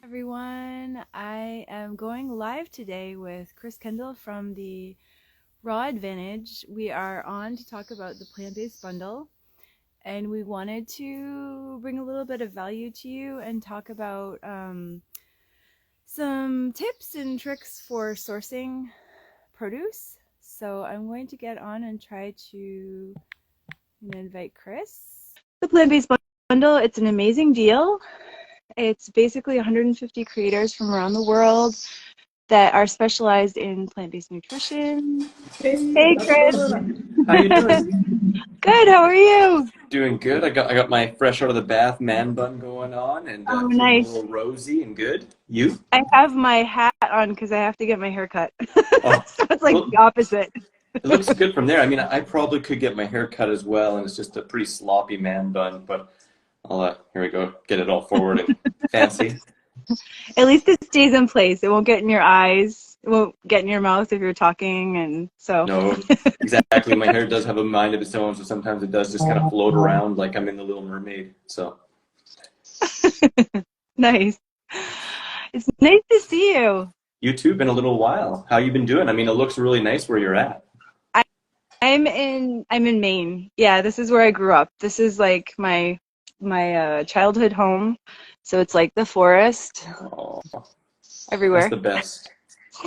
Everyone. I am going live today with Chris Kendall from the Raw Advantage. We are on to talk about the plant-based bundle, and we wanted to bring a little bit of value to you and talk about some tips and tricks for sourcing produce. So I'm going to get on and try to invite Chris. The plant-based bundle, it's an amazing deal. It's basically 150 creators from around the world that are specialized in plant-based nutrition. Hey, Hey, how's it Chris. going? How you doing? Good. How are you? Doing good. I got my fresh out of the bath man bun going on and Oh, feeling a nice. little rosy and good. You? I have my hat on because I have to get my hair cut. Oh, So it's like well, the opposite. it looks good from there. I mean, I probably could get my hair cut as well, and it's just a pretty sloppy man bun, but I'll here we go, get it all forward and fancy. At least it stays in place. It won't get in your eyes. It won't get in your mouth if you're talking. And so, No, exactly. My hair does have a mind of its own, so sometimes it does just kind of float around like I'm in the Little Mermaid. So nice. It's nice to see you. you too, been a little while. How you been doing? I mean, it looks really nice where you're at. I'm in Maine. Yeah, this is where I grew up. This is like my childhood home. So it's like the forest Oh, that's everywhere. the best.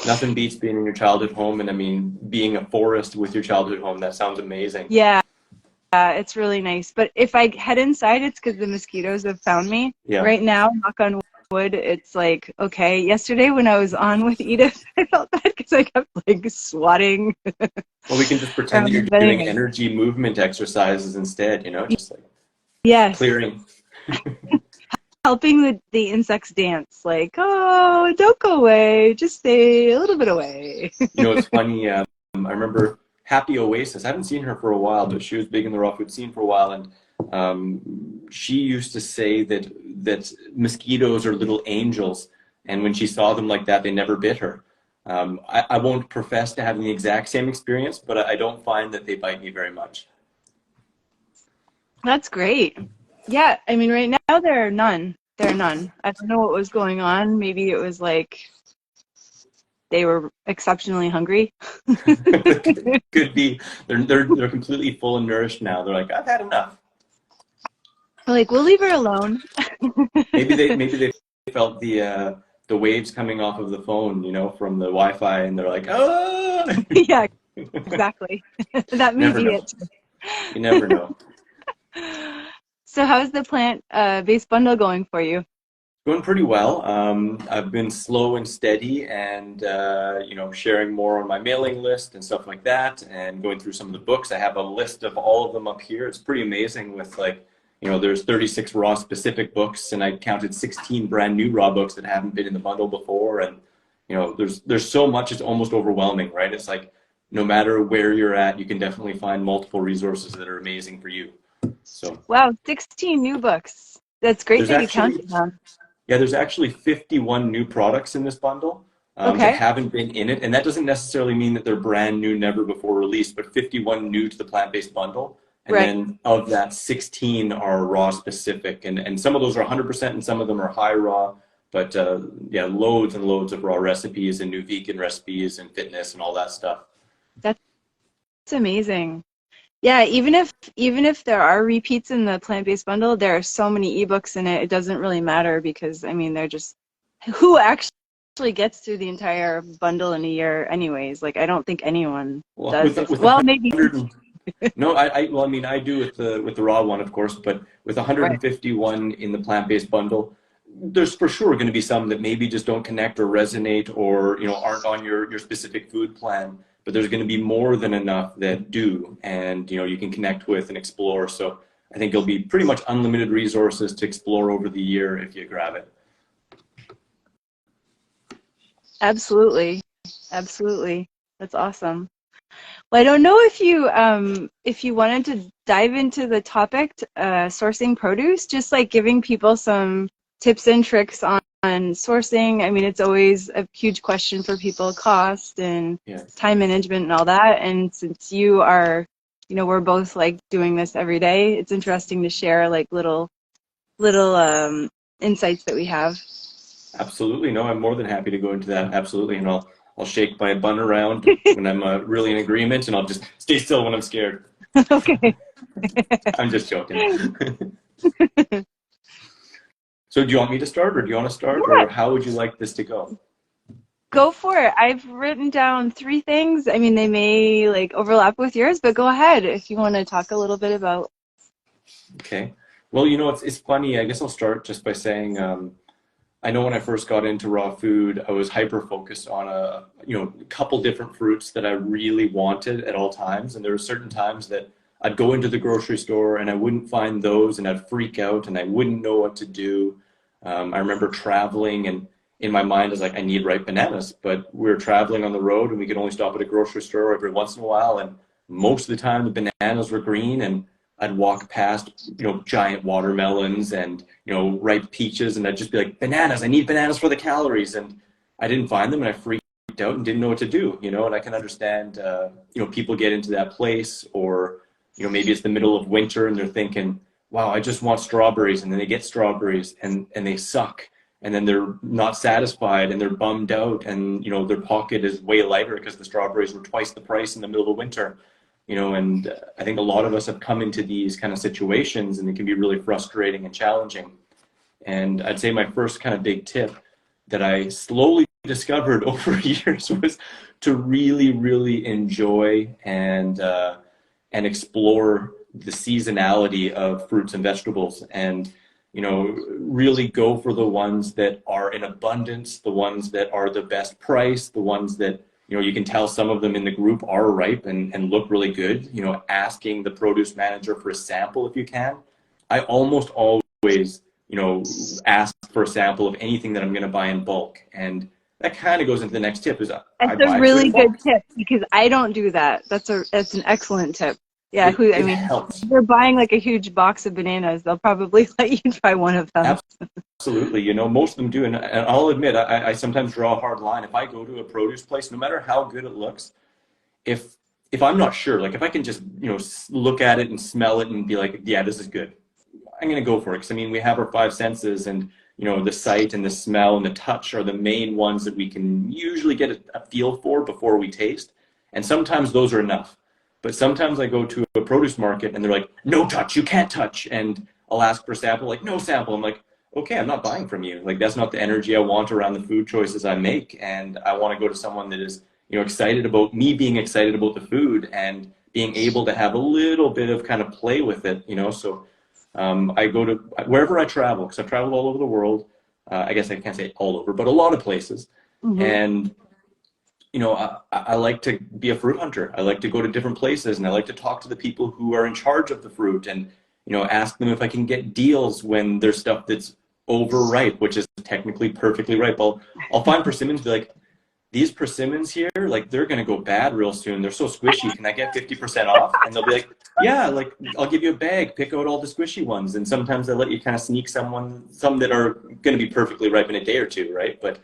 Nothing beats being in your childhood home, and I mean, being a forest with your childhood home. That sounds amazing. Yeah, it's really nice. But if I head inside, it's because the mosquitoes have found me. Yeah. Right now, knock on wood, it's like okay. Yesterday when I was on with Edith, I felt bad because I kept like swatting Well, we can just pretend that around. you're But doing anyways, energy movement exercises instead, just like yes, clearing. helping the insects dance. Like, oh, don't go away, just stay a little bit away. It's funny. I remember Happy Oasis. I haven't seen her for a while, but she was big in the raw food scene for a while, and she used to say that mosquitoes are little angels, and when she saw them like that, they never bit her. I won't profess to having the exact same experience, but I don't find that they bite me very much. That's great. Yeah, I mean, right now there are none. There are none. I don't know what was going on. Maybe it was like they were exceptionally hungry. Could be they're completely full and nourished now. They're like, I've had enough. Like, we'll leave her alone. Maybe they felt the waves coming off of the phone, from the Wi-Fi, and they're like, oh. Yeah, exactly. That may Never be know. it. You never know. So how's the plant-based bundle going for you? Going pretty well. I've been slow and steady, and sharing more on my mailing list and stuff like that, and going through some of the books. I have a list of all of them up here. It's pretty amazing. With there's 36 raw specific books, and I counted 16 brand new raw books that haven't been in the bundle before. And there's so much. It's almost overwhelming, right? It's like no matter where you're at, you can definitely find multiple resources that are amazing for you. So Wow, 16 new books. That's great there's that you actually counted them. Yeah, there's actually 51 new products in this bundle that Okay, haven't been in it. And that doesn't necessarily mean that they're brand new, never before released, but 51 new to the plant-based bundle. And right. then of that, 16 are raw specific. And some of those are 100% and some of them are high raw. But yeah, loads and loads of raw recipes and new vegan recipes and fitness and all that stuff. That's amazing. Yeah, even if there are repeats in the plant-based bundle, there are so many ebooks in it. It doesn't really matter because I mean they're just who actually gets through the entire bundle in a year anyways. Like I don't think anyone Well, does. with the Well, maybe 100, no, well, I mean, I do with the raw one, of course, but with right. 151 in the plant-based bundle, there's for sure going to be some that maybe just don't connect or resonate or aren't on your specific food plan. But there's going to be more than enough that do, and you can connect with and explore. So I think it'll be pretty much unlimited resources to explore over the year if you grab it. Absolutely. Absolutely. That's awesome. Well, I don't know if you wanted to dive into the topic, sourcing produce, just like giving people some tips and tricks on sourcing. I mean, it's always a huge question for people, cost and Yeah. time management and all that. And since you are, we're both like doing this every day, it's interesting to share like little insights that we have. Absolutely. No, I'm more than happy to go into that. Absolutely. And I'll shake my bun around when I'm really in agreement, and I'll just stay still when I'm scared. Okay. I'm just joking. So do you want me to start, or do you want to start, Yeah, or how would you like this to go? go for it. I've written down three things. I mean, they may like overlap with yours, but go ahead if you want to talk a little bit about. Okay. Well, it's funny. I guess I'll start just by saying, I know when I first got into raw food, I was hyper focused on a couple different fruits that I really wanted at all times. And there were certain times that I'd go into the grocery store and I wouldn't find those, and I'd freak out and I wouldn't know what to do. I remember traveling, and in my mind, I was like, I need ripe bananas, but we were traveling on the road and we could only stop at a grocery store every once in a while. And most of the time the bananas were green, and I'd walk past, giant watermelons and, ripe peaches, and I'd just be like, bananas, I need bananas for the calories. And I didn't find them, and I freaked out and didn't know what to do, and I can understand, people get into that place, or, maybe it's the middle of winter and they're thinking, wow, I just want strawberries. And then they get strawberries and they suck. And then they're not satisfied and they're bummed out, and, their pocket is way lighter because the strawberries were twice the price in the middle of winter. And I think a lot of us have come into these kind of situations, and it can be really frustrating and challenging. And I'd say my first kind of big tip that I slowly discovered over years was to really, really enjoy and explore the seasonality of fruits and vegetables, and really go for the ones that are in abundance, the ones that are the best price, the ones that you can tell some of them in the group are ripe and look really good. Asking the produce manager for a sample if you can. I almost always, ask for a sample of anything that I'm going to buy in bulk. And that kind of goes into the next tip is That's I a buy food really in good bulk. tip because I don't do that. That's an excellent tip. Yeah, I It mean, helps. if they're buying like a huge box of bananas, they'll probably let you try one of them. Absolutely. Most of them do. And I'll admit, I sometimes draw a hard line. If I go to a produce place, no matter how good it looks, if if I'm not sure, like if I can just look at it and smell it and be like, yeah, this is good, I'm gonna go for it. Because I mean, we have our five senses, and the sight and the smell and the touch are the main ones that we can usually get a feel for before we taste. And sometimes those are enough. But sometimes I go to a produce market and they're like, no touch, you can't touch. And I'll ask for a sample, like, no sample. I'm like, okay, I'm not buying from you. Like, that's not the energy I want around the food choices I make. And I want to go to someone that is, excited about me being excited about the food and being able to have a little bit of kind of play with it. So I go to wherever I travel, because I've traveled all over the world. I guess I can't say all over, but a lot of places. Hmm. And I like to be a fruit hunter. I like to go to different places, and I like to talk to the people who are in charge of the fruit, and ask them if I can get deals when there's stuff that's overripe, which is technically perfectly ripe. I'll find persimmons, be like, these persimmons here, like they're gonna go bad real soon. They're so squishy. Can I get 50% off? And they'll be like, yeah, like I'll give you a bag, pick out all the squishy ones. And sometimes they let you kind of sneak some that are gonna be perfectly ripe in a day or two, right? But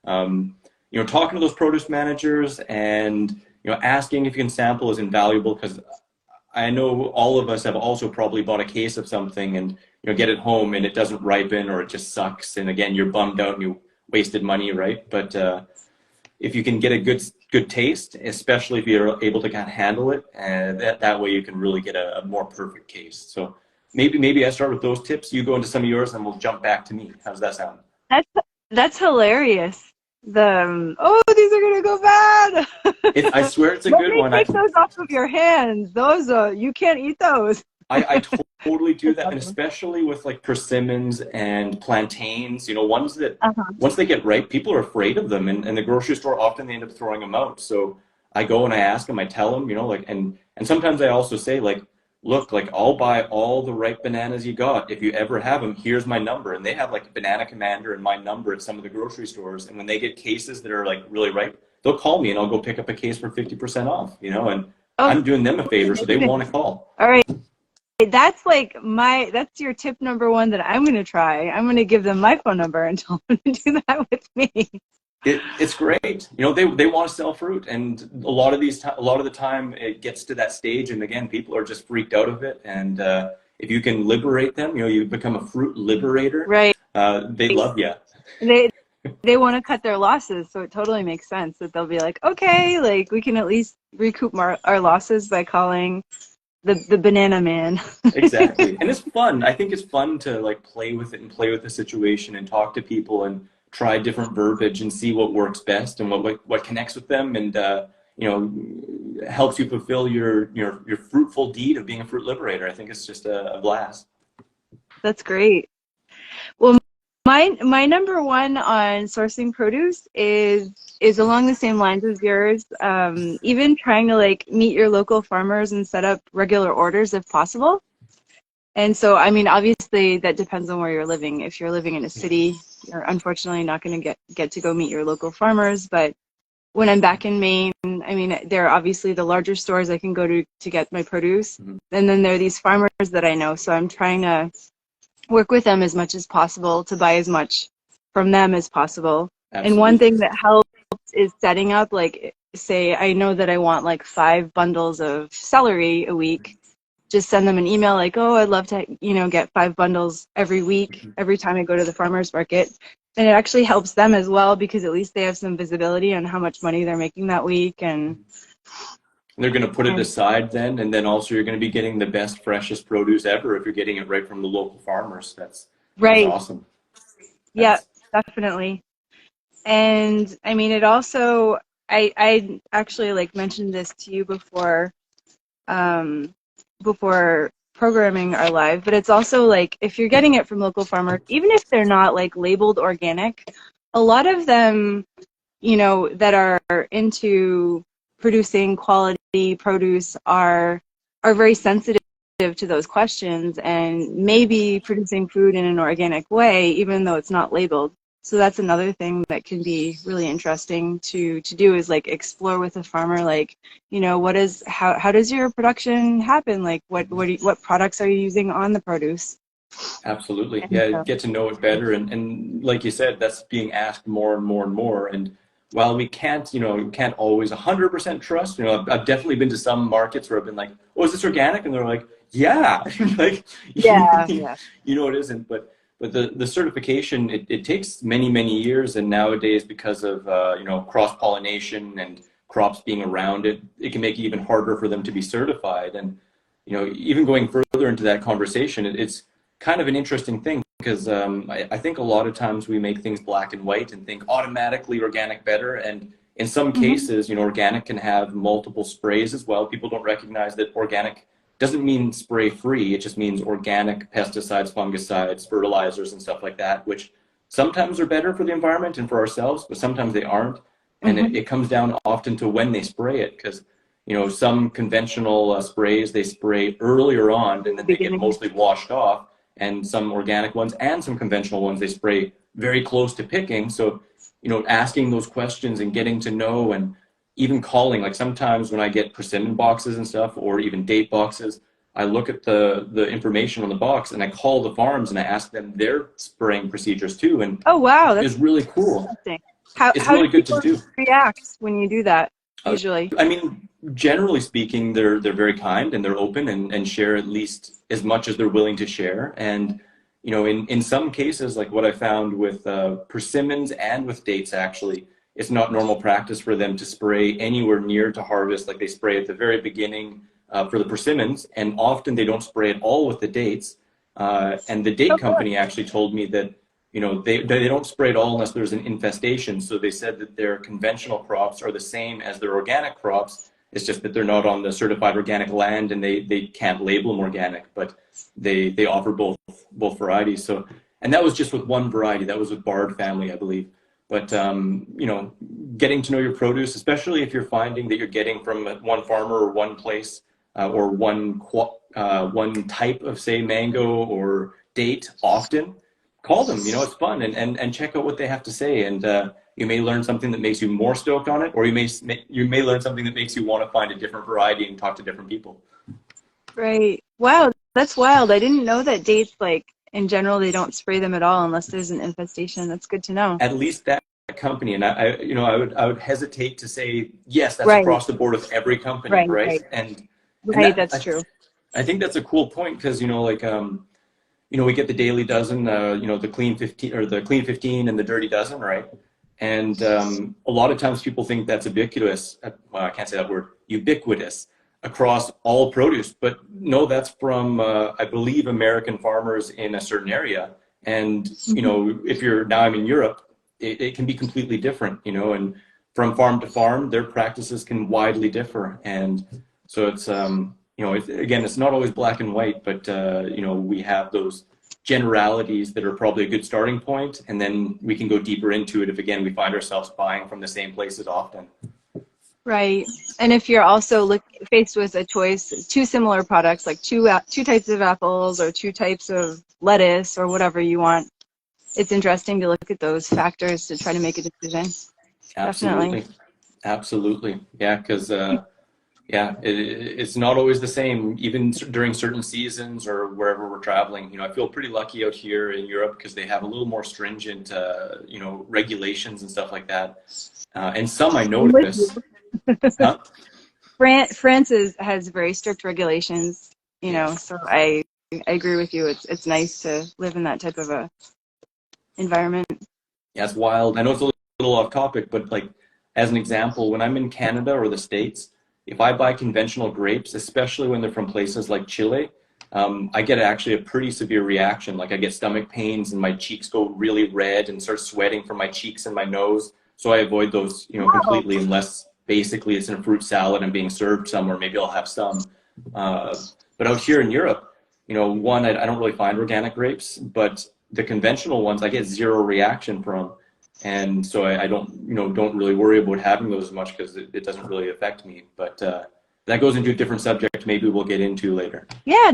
talking to those produce managers and asking if you can sample is invaluable, because I know all of us have also probably bought a case of something and get it home and it doesn't ripen, or it just sucks. And again, you're bummed out and you wasted money, right? But if you can get a good taste, especially if you're able to kind of handle it, and that way you can really get a more perfect case. So maybe I start with those tips. You go into some of yours, and we'll jump back to me. How does that sound? That's that's hilarious. Oh, these are gonna go bad. I swear it's a Let good me one. take those off of your hands. Those you can't eat those. I totally do That's that, and awesome. especially with like persimmons and plantains, ones that Uh-huh. once they get ripe, people are afraid of them, and the grocery store often they end up throwing them out. So I go and I ask them, I tell them, like, and sometimes I also say like, look, like I'll buy all the ripe bananas you got. If you ever have them, here's my number. And they have like Banana Commander and my number at some of the grocery stores. And when they get cases that are like really ripe, they'll call me and I'll go pick up a case for 50% off, and Oh, I'm doing them a favor, so they want to call. all right. That's like that's your tip number one that I'm gonna try. I'm gonna give them my phone number and tell them to do that with me. It's great. They want to sell fruit, and a lot of the time it gets to that stage, and again, people are just freaked out of it. And if you can liberate them, you become a fruit liberator. Right. They love you. they want to cut their losses, so it totally makes sense that they'll be like, okay, like we can at least recoup our losses by calling the banana man. Exactly. And it's fun. I think it's fun to like play with it and play with the situation and talk to people and try different verbiage and see what works best and what connects with them and you know helps you fulfill your fruitful deed of being a fruit liberator. I think it's just a blast. That's great. Well, my number one on sourcing produce is along the same lines as yours. Even trying to like meet your local farmers and set up regular orders if possible. And so, I mean, obviously that depends on where you're living. If you're living in a city, you're unfortunately not going to get to go meet your local farmers. But when I'm back in Maine, I mean, there are obviously the larger stores I can go to get my produce. Mhm. And then there are these farmers that I know. So I'm trying to work with them as much as possible to buy as much from them as possible. And one Absolutely. thing that helps is setting up, like, say, I know that I want like 5 bundles of celery a week. Just send them an email like, oh, I'd love to, you know, get 5 bundles every week, every time I go to the farmer's market. And it actually helps them as well because at least they have some visibility on how much money they're making that week. And They're going to put it aside then, and then also you're going to be getting the best, freshest produce ever if you're getting it right from the local farmers. That's right. awesome. Yeah, That's definitely. And I mean, it also, I actually like mentioned this to you before, um, before programming our live, but it's also like if you're getting it from local farmers, even if they're not like labeled organic, a lot of them, you know, that are into producing quality produce are very sensitive to those questions and maybe producing food in an organic way, even though it's not labeled. So that's another thing that can be really interesting to do is like explore with a farmer, like, you know, how does your production happen? Like what products are you using on the produce? absolutely, And yeah, so, get to know it better, and like you said, that's being asked more and more and more. And while we can't, you know, can't always 100% trust, you know, I've definitely been to some markets where I've been like, oh, is this organic? And they're like, yeah, like yeah, yeah. you know it isn't, but the certification it takes many years, and nowadays because of you know cross pollination and crops being around it, it can make it even harder for them to be certified. And you know, even going further into that conversation, it's kind of an interesting thing because I think a lot of times we make things black and white and think automatically organic better. And in some Hmm. cases, you know, organic can have multiple sprays as well. People don't recognize that organic doesn't mean spray free. It just means organic pesticides, fungicides, fertilizers, and stuff like that, which sometimes are better for the environment and for ourselves, but sometimes they aren't. And Hmm. it comes down often to when they spray it because you know some conventional sprays they spray earlier on and In the then they get beginning. mostly washed off, and some organic ones and some conventional ones they spray very close to picking. So you know asking those questions and getting to know, and even calling, like sometimes when I get persimmon boxes and stuff or even date boxes, I look at the information on the box and I call the farms and I ask them their spraying procedures too, and Oh, wow, it's that's really cool. interesting. It's How do really good to people do. react when you do that usually? I mean, generally speaking, they're very kind and they're open and share at least as much as they're willing to share. And you know, in some cases, like what I found with persimmons and with dates, actually, it's not normal practice for them to spray anywhere near to harvest. Like they spray at the very beginning for the persimmons, and often they don't spray at all with the dates. And the date Oh, company actually told me that you know they don't spray at all unless there's an infestation. So they said that their conventional crops are the same as their organic crops. It's just that they're not on the certified organic land and they can't label them organic, but they offer both varieties. So and that was just with one variety. That was with Bard family, I believe. But you know, getting to know your produce, especially if you're finding that you're getting from one farmer or one place or one type of say mango or date often, call them. You know, it's fun and check out what they have to say. And you may learn something that makes you more stoked on it, or you may learn something that makes you want to find a different variety and talk to different people. right. Wow, that's wild. I didn't know that dates, like, in general, they don't spray them at all unless there's an infestation. That's good to know. At least that company, and you know, I would hesitate to say yes, that's Right, across the board with every company, right, right? right. And Right, that that's true. I think that's a cool point because you know, like we get the daily dozen, the clean 15 or the clean 15 and the dirty dozen, right? And a lot of times people think that's ubiquitous. Well, I can't say that word, ubiquitous across all produce, but no, that's from I believe American farmers in a certain area. And if I'm in Europe, it can be completely different, and from farm to farm, their practices can widely differ. And so it's again, it's not always black and white, but we have those generalities that are probably a good starting point, and then we can go deeper into it if, again, we find ourselves buying from the same places often. Right. And if you're also faced with a choice, two similar products, like two types of apples or two types of lettuce or whatever you want, it's interesting to look at those factors to try to make a decision. Absolutely. Definitely. Absolutely. Yeah, because it's not always the same, even during certain seasons or wherever we're traveling. I feel pretty lucky out here in Europe because they have a little more stringent, regulations and stuff like that. And some I I'm with you. notice. Huh? France has very strict regulations, so I agree with you. It's nice to live in that type of a environment. Yeah, it's wild. I know it's a little off topic, but like as an example, when I'm in Canada or the States, if I buy conventional grapes, especially when they're from places like Chile, I get actually a pretty severe reaction. Like I get stomach pains and my cheeks go really red and start sweating from my cheeks and my nose. So I avoid those, completely, unless basically it's in a fruit salad and being served somewhere. Maybe I'll have some. But out here in Europe, one, I don't really find organic grapes, but the conventional ones I get zero reaction from. And so I don't really worry about having those as much because it doesn't really affect me. But that goes into a different subject maybe we'll get into later. Yeah,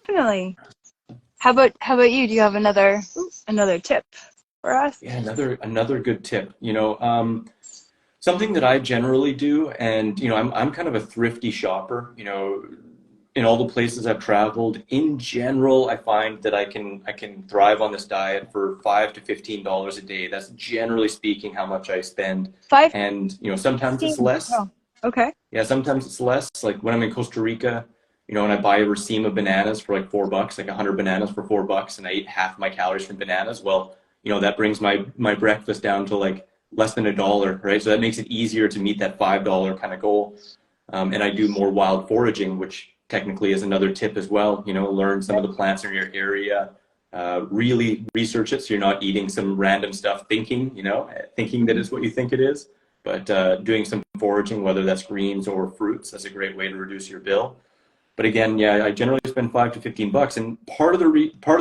definitely. How about you? Do you have another tip for us? Yeah, another good tip. Something that I generally do, and I'm kind of a thrifty shopper. In all the places I've traveled, in general, I find that I can thrive on this diet for $5 to $15 a day. That's generally speaking how much I spend. Five. And sometimes it's less. Oh, okay. Yeah, sometimes it's less. Like when I'm in Costa Rica, and I buy a raceme of bananas for like $4, like 100 bananas for $4, and I eat half my calories from bananas. Well, that brings my breakfast down to like less than $1, right? So that makes it easier to meet that $5 kind of goal. And I do more wild foraging, which technically is another tip as well. Learn some of the plants in your area, really research it so you're not eating some random stuff thinking that is what you think it is. But doing some foraging, whether that's greens or fruits, that's a great way to reduce your bill. But again, yeah, I generally spend $5 to $15, and part of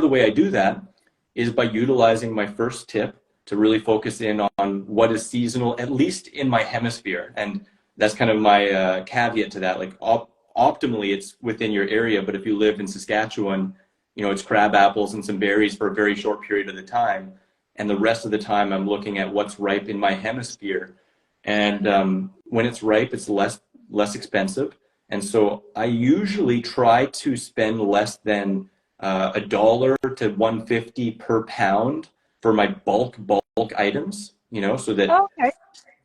the way I do that is by utilizing my first tip to really focus in on what is seasonal, at least in my hemisphere. And that's kind of my caveat to that. Like optimally, it's within your area, but if you live in Saskatchewan, it's crab apples and some berries for a very short period of the time. And the rest of the time, I'm looking at what's ripe in my hemisphere. And when it's ripe, it's less expensive. And so I usually try to spend less than $1 to $1.50 per pound for my bulk items, so that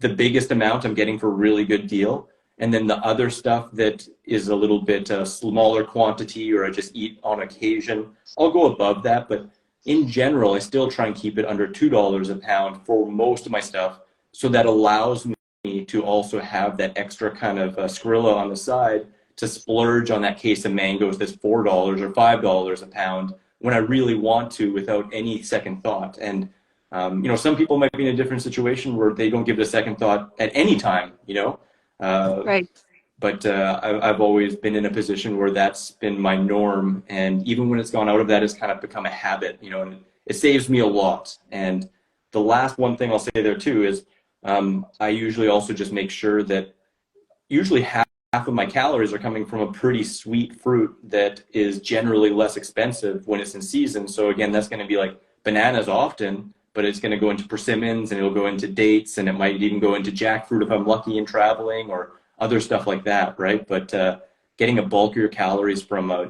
the biggest amount I'm getting for a really good deal. And then the other stuff that is a little bit smaller quantity, or I just eat on occasion, I'll go above that. But in general, I still try and keep it under $2 a pound for most of my stuff. So that allows me to also have that extra kind of Skrilla on the side to splurge on that case of mangoes that's $4 or $5 a pound when I really want to, without any second thought. And some people might be in a different situation where they don't give it a second thought at any time, Right. But I've always been in a position where that's been my norm. And even when it's gone out of that, it's kind of become a habit, and it saves me a lot. And the last one thing I'll say there too is I usually also just make sure that usually half of my calories are coming from a pretty sweet fruit that is generally less expensive when it's in season. So again, that's going to be like bananas often, but it's going to go into persimmons, and it'll go into dates, and it might even go into jackfruit if I'm lucky in traveling, or other stuff like that, right? But getting a bulk of your calories from a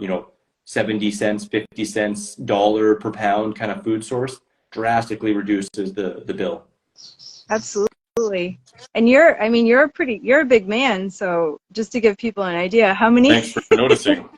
70 cents, 50 cents, dollar per pound kind of food source drastically reduces the bill. Absolutely. And you're a big man, so just to give people an idea, how many Thanks for noticing.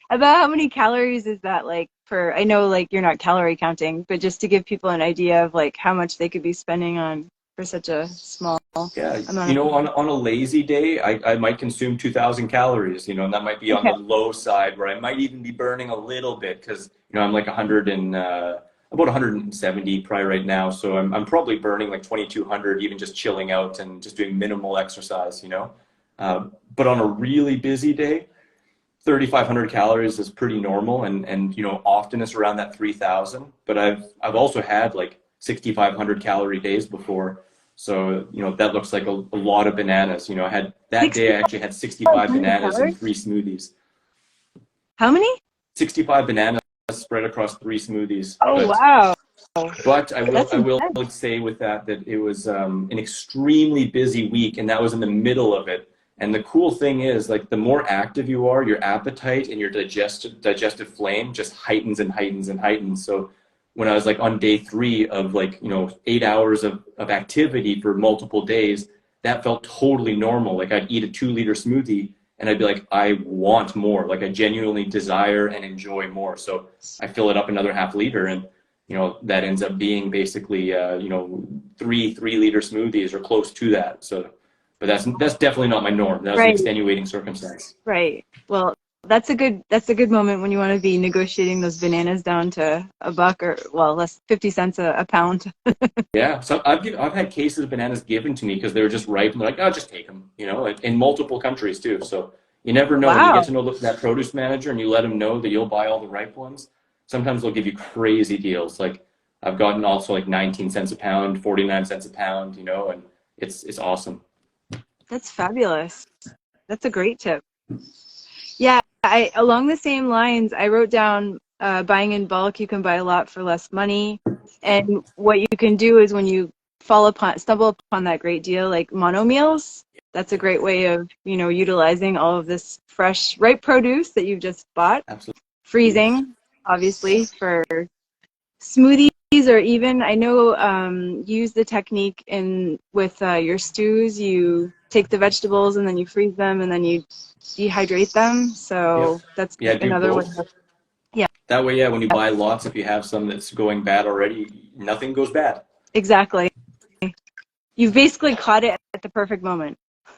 About how many calories is that like for, I know like you're not calorie counting, but just to give people an idea of like how much they could be spending on for such a small Yeah, amount of food. on a lazy day, I might consume 2,000 calories, and that might be on Okay. the low side where I might even be burning a little bit because, I'm like 100 and about 170 probably right now. So I'm probably burning like 2,200 even just chilling out and just doing minimal exercise. But on a really busy day, 3,500 calories is pretty normal, and often it's around that 3,000. But I've also had like 6,500 calorie days before, so that looks like a lot of bananas. I had that day I actually had 65 6,500 bananas and calories? 3 smoothies. How many? 65 bananas spread across 3 smoothies. Oh, But wow. but I will That's I will intense. say with that it was an extremely busy week, and that was in the middle of it. And the cool thing is, like, the more active you are, your appetite and your digestive flame just heightens and heightens and heightens. So when I was like on day 3 of, like, 8 hours of activity for multiple days, that felt totally normal. Like, I'd eat a 2 liter smoothie and I'd be like, I want more. Like, I genuinely desire and enjoy more. So I fill it up another half liter, and that ends up being basically, 3 liter smoothies or close to that. So, but that's definitely not my norm. That was an Right, extenuating circumstance. right. Well, that's a good moment when you want to be negotiating those bananas down to a buck or well, less 50 cents a pound. Yeah. So I've had cases of bananas given to me because they were just ripe, and they're like, oh, just take them, like, in multiple countries too. So you never know when you get Wow. to know that produce manager and you let them know that you'll buy all the ripe ones. Sometimes they'll give you crazy deals. Like, I've gotten also like 19 cents a pound, 49 cents a pound, and it's awesome. That's fabulous. That's a great tip. Yeah, I along the same lines, I wrote down buying in bulk, you can buy a lot for less money. And what you can do is when you stumble upon that great deal, like mono meals, that's a great way of, utilizing all of this fresh, ripe produce that you've just bought, Absolutely. freezing, obviously, for smoothies, or even I know use the technique in with your stews. You take the vegetables and then you freeze them and then you dehydrate them. Yep. So that's Yeah, do another way. both. Yeah, That way, yeah, when you buy lots, if you have some that's going bad already, nothing goes bad. exactly. You've basically caught it at the perfect moment.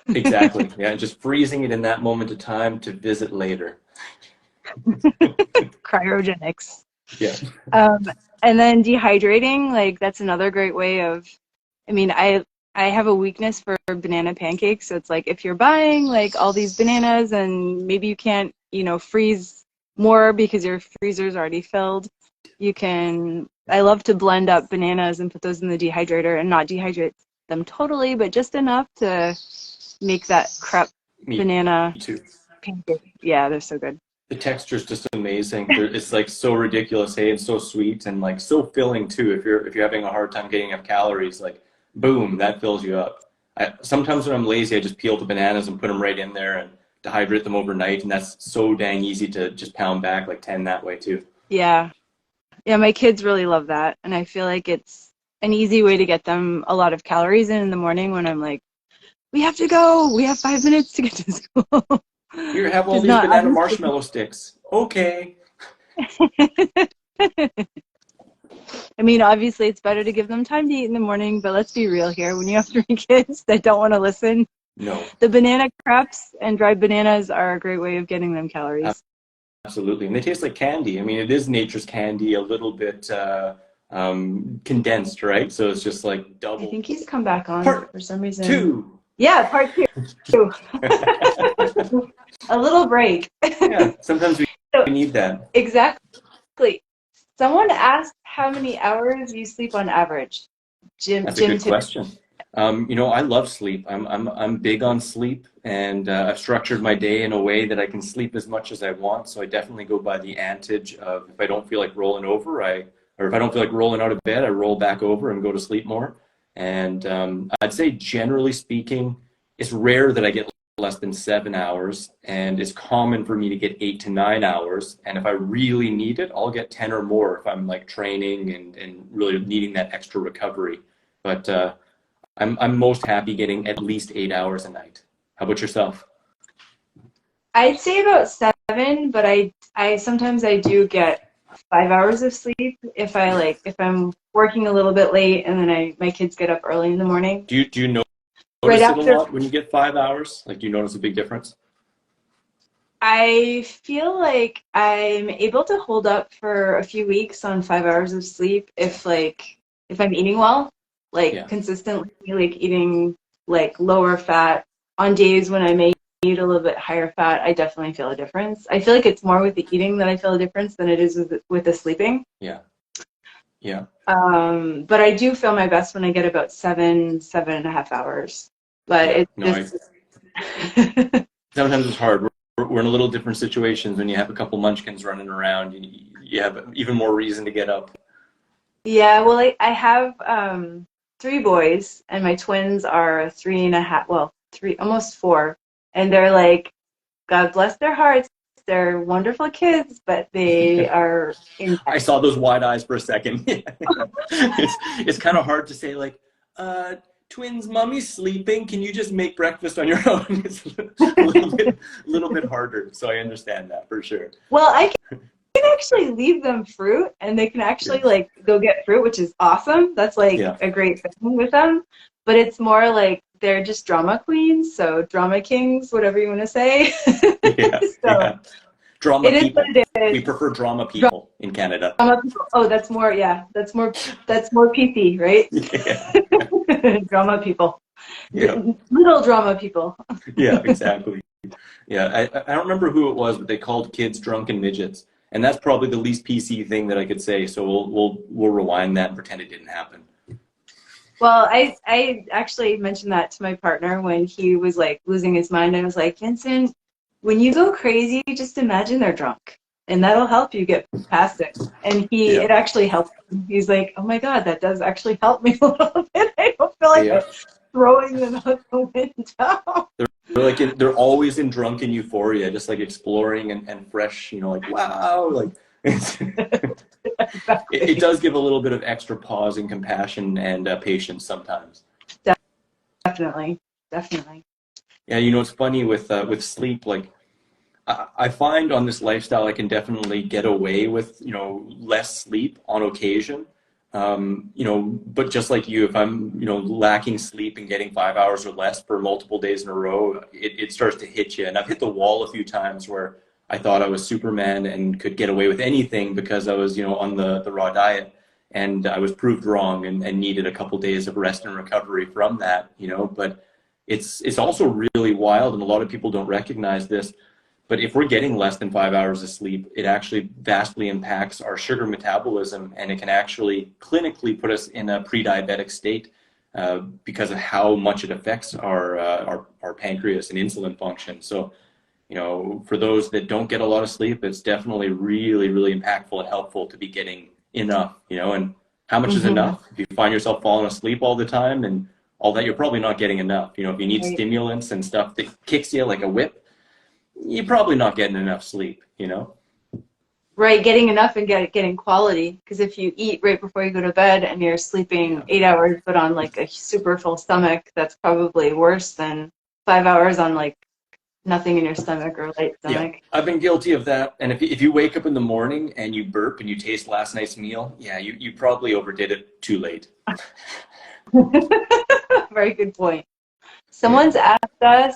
Exactly. Yeah, just freezing it in that moment of time to visit later. Cryogenics. Yeah. Um, and then dehydrating, like that's another great way of. I mean, I have a weakness for banana pancakes, so it's like if you're buying like all these bananas and maybe you can't, freeze more because your freezer's already filled, you can. I love to blend up bananas and put those in the dehydrator and not dehydrate them totally, but just enough to make that crepe Me banana too. pancake. Yeah, they're so good. The texture is just amazing. It's like so ridiculous, hey, and so sweet and like so filling too. If you're having a hard time getting enough calories, like, boom, that fills you up. Sometimes when I'm lazy, I just peel the bananas and put them right in there and dehydrate them overnight, and that's so dang easy to just pound back like 10 that way too. Yeah. Yeah, my kids really love that, and I feel like it's an easy way to get them a lot of calories in the morning when I'm like, we have to go. We have 5 minutes to get to school. Here, have all There's these not banana obviously. marshmallow sticks. Okay. I mean, obviously, it's better to give them time to eat in the morning, but let's be real here. When you have 3 kids that don't want to listen, No, the banana crepes and dried bananas are a great way of getting them calories. absolutely. And they taste like candy. I mean, it is nature's candy, a little bit condensed, right? So it's just like I double. think he's come back on Part for some reason. two. Yeah, part two. A little break. Yeah, sometimes we So, need that. exactly. Someone asked how many hours you sleep on average. Jim, That's a Jim good Tibbet. question. I love sleep. I'm big on sleep, and I've structured my day in a way that I can sleep as much as I want. So I definitely go by the adage of, if I don't feel like rolling over, or if I don't feel like rolling out of bed, I roll back over and go to sleep more. And I'd say, generally speaking, it's rare that I get less than 7 hours, and it's common for me to get 8 to 9 hours. And if I really need it, I'll get 10 or more if I'm like training and really needing that extra recovery. But I'm most happy getting at least 8 hours a night. How about yourself? I'd say about but I sometimes I do get 5 hours of sleep if I'm working a little bit late and then my kids get up early in the morning. Do you Right notice it a after lot when you get 5 hours? Like, do you notice a big difference? I feel like I'm able to hold up for a few weeks on 5 hours of sleep if I'm eating well, like Yeah. consistently, like eating like lower fat on days when I may eat a little bit higher fat, I definitely feel a difference. I feel like it's more with the eating that I feel a difference than it is with the sleeping. Yeah. Yeah. But I do feel my best when I get about 7.5 hours. But Yeah. it's No, just sometimes it's hard. We're in a little different situations when you have a couple munchkins running around. You have even more reason to get up. Yeah, well, I have three boys, and my twins are 3.5, well, three, almost four, and they're like, God bless their hearts, they're wonderful kids, but they are I intense. saw those wide eyes for a second. It's kind of hard to say like, uh, twins, mommy's sleeping. Can you just make breakfast on your own? It's a little bit harder. So I understand that for sure. Well, I can actually leave them fruit, and they can Yeah. actually like go get fruit, which is awesome. That's like Yeah. a great thing with them. But it's more like they're just drama queens, so drama kings, whatever you want to say. Yeah. So Yeah. Drama it is what people. it We is. prefer drama people in Canada. Drama people. Oh, that's more, yeah, that's more PC, right? Yeah. Drama people. Yeah. Little drama people. Yeah, exactly. Yeah, I don't remember who it was, but they called kids drunken midgets, and that's probably the least PC thing that I could say. So we'll rewind that and pretend it didn't happen. Well, I actually mentioned that to my partner when he was like losing his mind. I was like, Vincent, when you go crazy, just imagine they're drunk, and that'll help you get past it. And Yeah, it actually helped him. He's like, oh my God, that does actually help me a little bit. I don't feel like yeah. I'm throwing them out the window. They're always in drunken euphoria, just like exploring and fresh. Like wow, like it Exactly. does give a little bit of extra pause and compassion and patience sometimes. Definitely. Definitely. Yeah, it's funny with sleep. Like I find on this lifestyle, I can definitely get away with, less sleep on occasion. But just like you, if I'm, lacking sleep and getting 5 hours or less for multiple days in a row, it starts to hit you. And I've hit the wall a few times where I thought I was Superman and could get away with anything because I was, on the raw diet. And I was proved wrong and needed a couple days of rest and recovery from that, but it's also really wild, and a lot of people don't recognize this. But if we're getting less than 5 hours of sleep, it actually vastly impacts our sugar metabolism, and it can actually clinically put us in a pre-diabetic state because of how much it affects our pancreas and insulin function. So, for those that don't get a lot of sleep, it's definitely really, really impactful and helpful to be getting enough. And how much is Hmm. enough? If you find yourself falling asleep all the time and all that, you're probably not getting enough. If you need Right. stimulants and stuff that kicks you like a whip, you're probably not getting enough sleep. Right, getting enough and getting quality. Because if you eat right before you go to bed and you're sleeping Yeah. 8 hours but on like a super full stomach, that's probably worse than 5 hours on like nothing in your stomach or light Yeah. stomach. I've been guilty of that. And if you wake up in the morning and you burp and you taste last night's meal, yeah, you probably overdid it too late. Very good point. Yeah. Someone's asked us,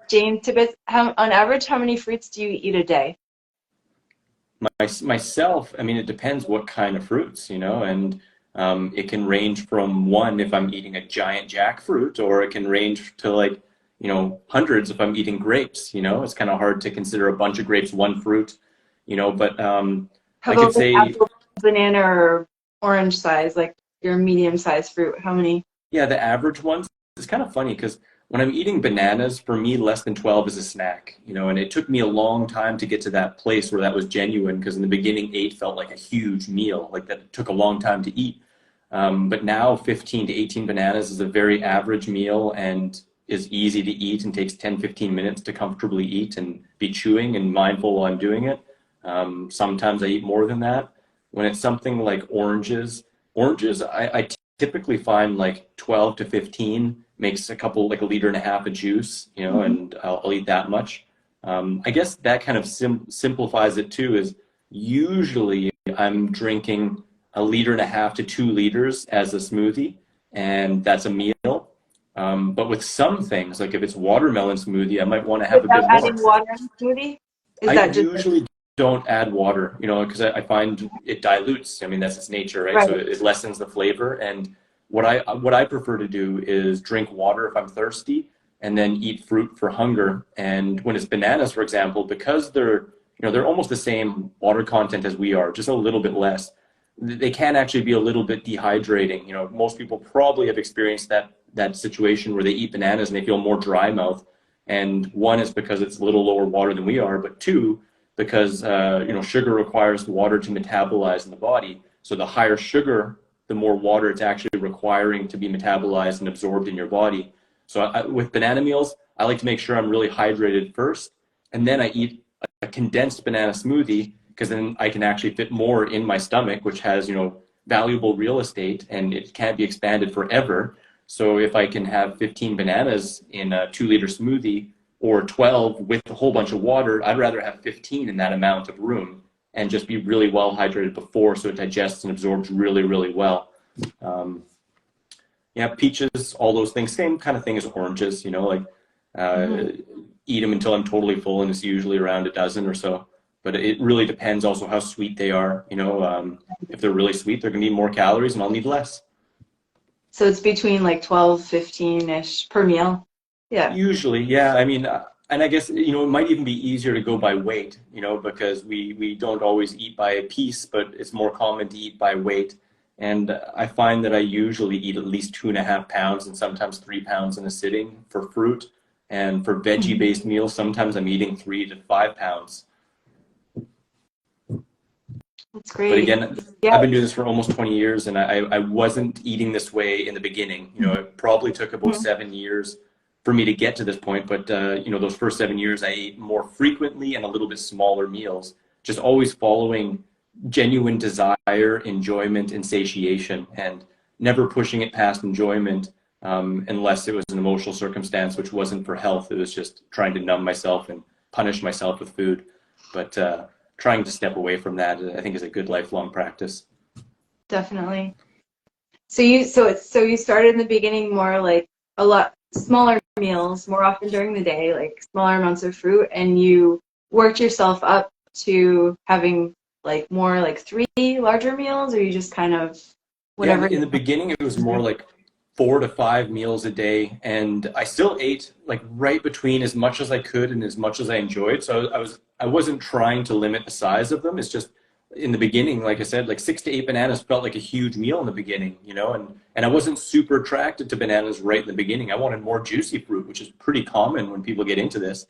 Jane Tibbetts, on average, how many fruits do you eat a day? Myself, I mean, it depends what kind of fruits, and it can range from one if I'm eating a giant jackfruit, or it can range to like, hundreds if I'm eating grapes. It's kind of hard to consider a bunch of grapes one fruit, but How I could about like say, apple, banana, or orange size, like your medium sized fruit? How many? yeah, the average ones. It's kind of funny because when I'm eating bananas, for me, less than 12 is a snack, and it took me a long time to get to that place where that was genuine because in the beginning, 8 felt like a huge meal, like that it took a long time to eat. But now 15 to 18 bananas is a very average meal and is easy to eat and takes 10, 15 minutes to comfortably eat and be chewing and mindful while I'm doing it. Sometimes I eat more than that. When it's something like oranges, I typically find like 12 to 15 makes a couple, like a liter and a half of juice, Mhm. and I'll eat that much. I guess that kind of simplifies it too, is usually I'm drinking 1.5 to 2 liters as a smoothie, and that's a meal. But with some things, like if it's watermelon smoothie, I might want to have a Without bit more. adding water in the smoothie? I Is that just usually don't add water, because I find it dilutes. I mean, that's its nature, right? So right? it lessens the flavor. And what I prefer to do is drink water if I'm thirsty, and then eat fruit for hunger. And when it's bananas, for example, because they're almost the same water content as we are, just a little bit less. They can actually be a little bit dehydrating. Most people probably have experienced that situation where they eat bananas and they feel more dry mouth. And one is because it's a little lower water than we are, but two, because sugar requires water to metabolize in the body. So the higher sugar, the more water it's actually requiring to be metabolized and absorbed in your body. So with banana meals, I like to make sure I'm really hydrated first, and then I eat a condensed banana smoothie, because then I can actually fit more in my stomach, which has valuable real estate, and it can't be expanded forever. So if I can have 15 bananas in a 2-liter smoothie, or 12 with a whole bunch of water, I'd rather have 15 in that amount of room and just be really well hydrated before, so it digests and absorbs really, really well. Um, yeah, peaches, all those things, same kind of thing as oranges, like Mm-hmm. eat them until I'm totally full, and it's usually around a dozen or so. But it really depends also how sweet they are. If they're really sweet, they're going to need more calories and I'll need less. So it's between like 12, 15-ish per meal. Yeah. Usually, yeah. I mean, and I guess, it might even be easier to go by weight, because we don't always eat by a piece, but it's more common to eat by weight. And I find that I usually eat at least 2.5 pounds and sometimes 3 pounds in a sitting for fruit. And for Mhm. veggie-based meals, sometimes I'm eating 3 to 5 pounds. That's But great. again, Yeah. I've been doing this for almost 20 years, and I wasn't eating this way in the beginning. It probably took about Mhm. 7 years for me to get to this point. But those first 7 years, I ate more frequently and a little bit smaller meals, just always following genuine desire, enjoyment, and satiation, and never pushing it past enjoyment, unless it was an emotional circumstance, which wasn't for health. It was just trying to numb myself and punish myself with food. But trying to step away from that, I think, is a good lifelong practice. Definitely. So you started in the beginning more like a lot smaller meals, more often during the day, like smaller amounts of fruit, and you worked yourself up to having like more like three larger meals, or you just kind of Yeah, whatever. in the beginning, it was more like 4 to 5 meals a day, and I still ate like right between as much as I could and as much as I enjoyed. So I wasn't trying to limit the size of them. It's just in the beginning, like I said, like 6 to 8 bananas felt like a huge meal in the beginning, and I wasn't super attracted to bananas right in the beginning. I wanted more juicy fruit, which is pretty common when people get into this.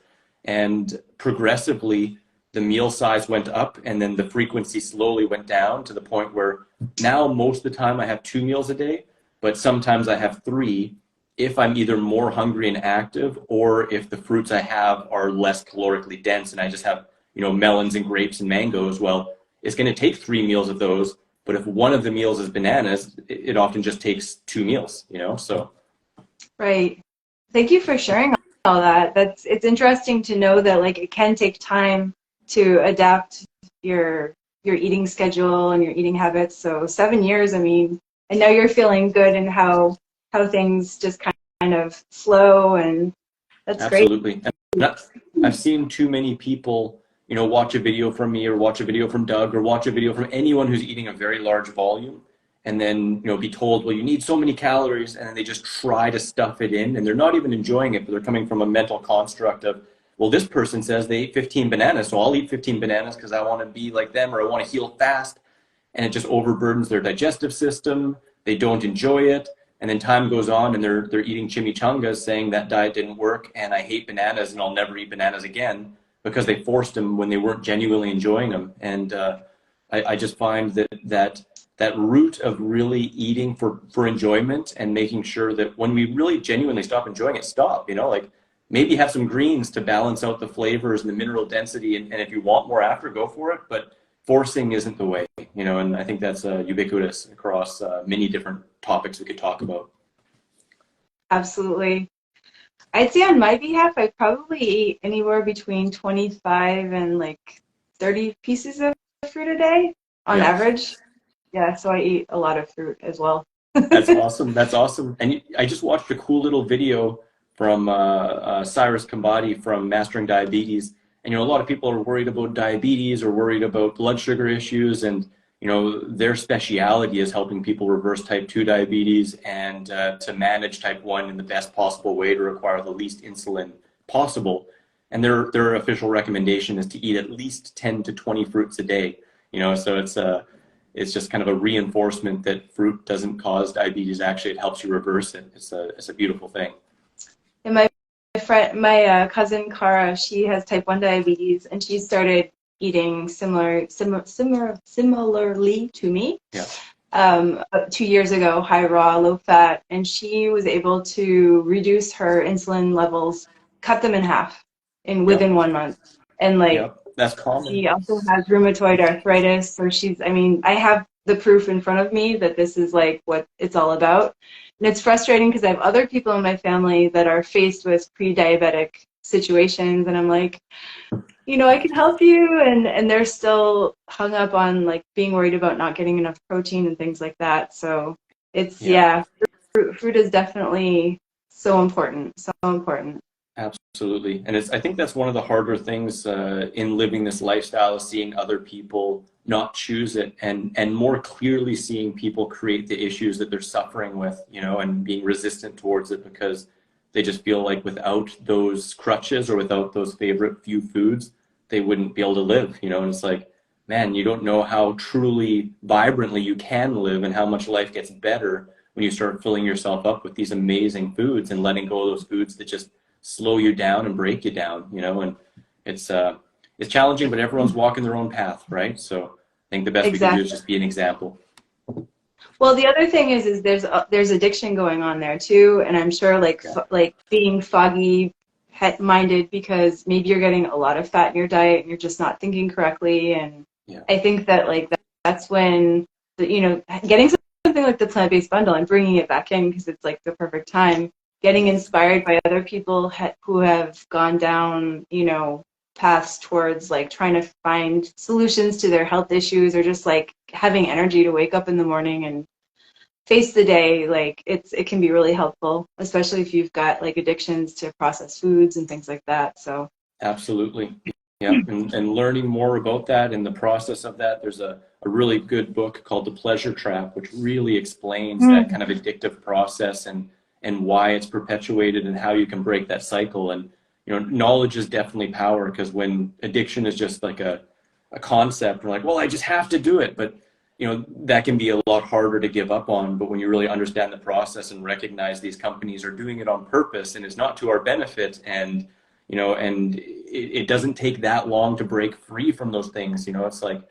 And progressively, the meal size went up, and then the frequency slowly went down to the point where now most of the time I have 2 meals a day, but sometimes I have three if I'm either more hungry and active, or if the fruits I have are less calorically dense and I just have, melons and grapes and mangoes. Well, it's going to take 3 meals of those. But if one of the meals is bananas, it often just takes 2 meals. So Right. Thank you for sharing all that. It's interesting to know that like it can take time to adapt your eating schedule and your eating habits. So 7 years, I mean, and now you're feeling good and how things just kind of flow, and that's great. absolutely. And I've seen too many people, watch a video from me or watch a video from Doug or watch a video from anyone who's eating a very large volume, and then, be told, well, you need so many calories, and then they just try to stuff it in, and they're not even enjoying it, but they're coming from a mental construct of, well, this person says they ate 15 bananas, so I'll eat 15 bananas because I want to be like them, or I want to heal fast. And it just overburdens their digestive system. They don't enjoy it. And then time goes on, and they're eating chimichangas, saying that diet didn't work, and I hate bananas, and I'll never eat bananas again, because they forced them when they weren't genuinely enjoying them. And I just find that root of really eating for enjoyment, and making sure that when we really genuinely stop enjoying it, stop. Like maybe have some greens to balance out the flavors and the mineral density, and if you want more after, go for it. But forcing isn't the way, and I think that's ubiquitous across many different topics we could talk about. Absolutely. I'd say on my behalf, I probably eat anywhere between 25 and like 30 pieces of fruit a day on Yeah. average. Yeah, so I eat a lot of fruit as well. That's awesome. That's awesome. And I just watched a cool little video from Cyrus Kambadi from Mastering Diabetes. And a lot of people are worried about diabetes or worried about blood sugar issues, and their speciality is helping people reverse type 2 diabetes and to manage type 1 in the best possible way to require the least insulin possible. And their official recommendation is to eat at least 10 to 20 fruits a day. So it's just kind of a reinforcement that fruit doesn't cause diabetes. Actually, it helps you reverse it. It's a beautiful thing. And my cousin Cara, she has type 1 diabetes, and she started eating similarly to me. Yeah. 2 years ago, high raw, low fat, and she was able to reduce her insulin levels, cut them in half within Yep. 1 month. And like, Yep. That's common. she also has rheumatoid arthritis, so I have the proof in front of me that this is like what it's all about. And it's frustrating because I have other people in my family that are faced with pre-diabetic situations, and I'm like, I can help you, and they're still hung up on like being worried about not getting enough protein and things like that. So it's, Yeah. yeah, fruit is definitely so important, so important. Absolutely. And I think that's one of the harder things in living this lifestyle, is seeing other people not choose it, and more clearly seeing people create the issues that they're suffering with, and being resistant towards it because they just feel like without those crutches or without those favorite few foods, they wouldn't be able to live, and it's like, man, you don't know how truly vibrantly you can live and how much life gets better when you start filling yourself up with these amazing foods and letting go of those foods that just slow you down and break you down, and it's challenging, but everyone's walking their own path, right? So I think the best we can do is Exactly. just be an example. Well, the other thing is there's addiction going on there too, and I'm sure Yeah. like being foggy minded because maybe you're getting a lot of fat in your diet and you're just not thinking correctly. And Yeah. I think that like that's when getting something like the plant-based bundle and bringing it back in because it's like the perfect time. Getting inspired by other people who have gone down paths towards like trying to find solutions to their health issues, or just like having energy to wake up in the morning and face the day. Like it can be really helpful, especially if you've got like addictions to processed foods and things like that. So Absolutely. Yeah. And learning more about that in the process of that, there's a really good book called The Pleasure Trap, which really explains that kind of addictive process and why it's perpetuated and how you can break that cycle. And, knowledge is definitely power, because when addiction is just like a concept, we're like, well, I just have to do it. But, that can be a lot harder to give up on. But when you really understand the process and recognize these companies are doing it on purpose and it's not to our benefit, and it doesn't take that long to break free from those things. It's like